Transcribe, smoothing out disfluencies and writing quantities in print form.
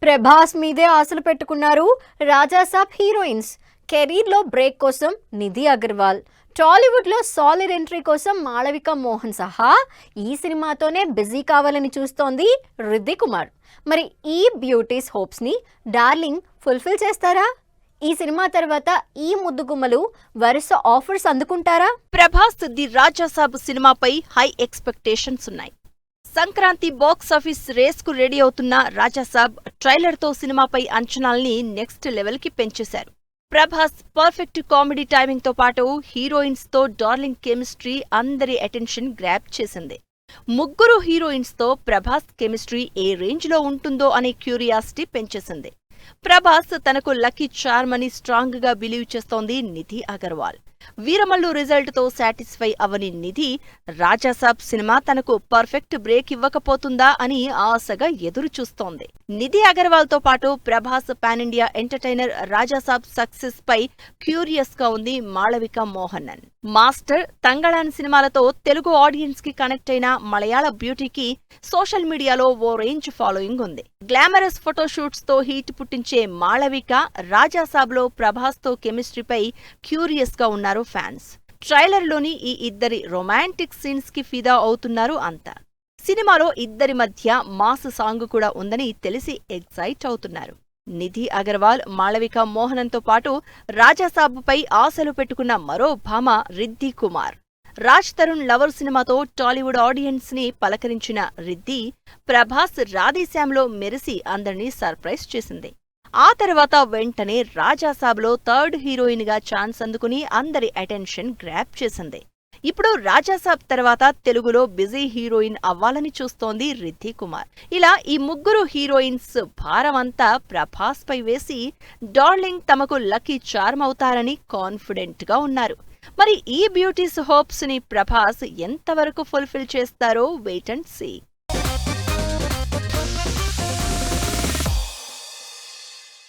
ప్రభాస్ మీదే ఆశలు పెట్టుకున్నారు రాజాసాబ్ హీరోయిన్స్. కెరీర్లో బ్రేక్ కోసం నిధి అగర్వాల్, టాలీవుడ్లో సాలిడ్ ఎంట్రీ కోసం మాళవిక మోహన్ సహా ఈ సినిమాతోనే బిజీ కావాలని చూస్తోంది రిద్ధి కుమార్. మరి ఈ బ్యూటీస్ హోప్స్ని డార్లింగ్ ఫుల్ఫిల్ చేస్తారా? ఈ సినిమా తర్వాత ఈ ముద్దుగుమ్మలు వరుస ఆఫర్స్ అందుకుంటారా? ప్రభాస్ ది రాజాసాబ్ సినిమాపై హై ఎక్స్పెక్టేషన్స్ ఉన్నాయి. సంక్రాంతి బాక్సాఫీస్ రేస్ కు రెడీ అవుతున్న రాజాసాబ్ ట్రైలర్ తో సినిమాపై అంచనాల్ని నెక్స్ట్ లెవెల్ కి పెంచేశారు. ప్రభాస్ పర్ఫెక్ట్ కామెడీ టైమింగ్ తో పాటు హీరోయిన్స్ తో డార్లింగ్ కెమిస్ట్రీ అందరి అటెన్షన్ గ్రాప్ చేసింది. ముగ్గురు హీరోయిన్స్ తో ప్రభాస్ కెమిస్ట్రీ ఏ రేంజ్ లో ఉంటుందో అనే క్యూరియాసిటీ పెంచేసింది. ప్రభాస్ తనకు లక్కీ చార్మ్ అని స్ట్రాంగ్ గా బిలీవ్ చేస్తోంది నిధి అగర్వాల్. వీరమల్లు రిజల్ట్ తో సాటిస్ఫై అవని నిధి రాజాసాబ్ సినిమా తనకు పర్ఫెక్ట్ బ్రేక్ ఇవ్వకపోతుందా అని ఆశగా ఎదురు చూస్తోంది. నిధి అగర్వాల్ తో పాటు Prabhas pan India entertainer Rajasaab success పై క్యూరియస్ గా ఉంది మాళవిక మోహనన్. మాస్టర్, తంగళాన్ సినిమాలతో తెలుగు ఆడియన్స్ కి కనెక్ట్ అయిన మలయాళ బ్యూటీకి సోషల్ మీడియాలో ఓ రేంజ్ ఫాలోయింగ్ ఉంది. గ్లామరస్ ఫోటోషూట్స్ తో హీట్ పుట్టించే మాళవిక రాజాసాబ్ లో ప్రభాస్ తో కెమిస్ట్రీపై క్యూరియస్ గా ఉన్నారు ఫ్యాన్స్. ట్రైలర్లోని ఈ ఇద్దరి రొమాంటిక్ సీన్స్ కి ఫిదా అవుతున్నారు అంతా. సినిమాలో ఇద్దరి మధ్య మాస్ సాంగ్ కూడా ఉందని తెలిసి ఎక్సైట్ అవుతున్నారు. నిధి అగర్వాల్, మాళవిక మోహనంతో పాటు రాజాసాబ్ పై ఆశలు పెట్టుకున్న మరో భామ రిద్ధి కుమార్. రాజ్ తరుణ్ లవర్ సినిమాతో టాలీవుడ్ ఆడియన్స్ ని పలకరించిన రిద్ధి ప్రభాస్ రాధేశ్యామ్లో మెరిసి అందరినీ సర్ప్రైజ్ చేసింది. ఆ తర్వాత వెంటనే రాజాసాబ్లో థర్డ్ హీరోయిన్ గా ఛాన్స్ అందుకుని అందరి అటెన్షన్ గ్రాప్ చేసింది. ఇప్పుడు రాజాసాబ్ తర్వాత తెలుగులో బిజీ హీరోయిన్ అవ్వాలని చూస్తోంది రిద్ధి కుమార్. ఇలా ఈ ముగ్గురు హీరోయిన్స్ భారమంతా ప్రభాస్ పై వేసి డార్లింగ్ తమకు లక్కీ చార్మ్ అవుతారని కాన్ఫిడెంట్ గా ఉన్నారు. మరి ఈ బ్యూటీస్ హోప్స్ ని ప్రభాస్ ఎంతవరకు ఫుల్ఫిల్ చేస్తారో వెయిట్ అండ్ సీ.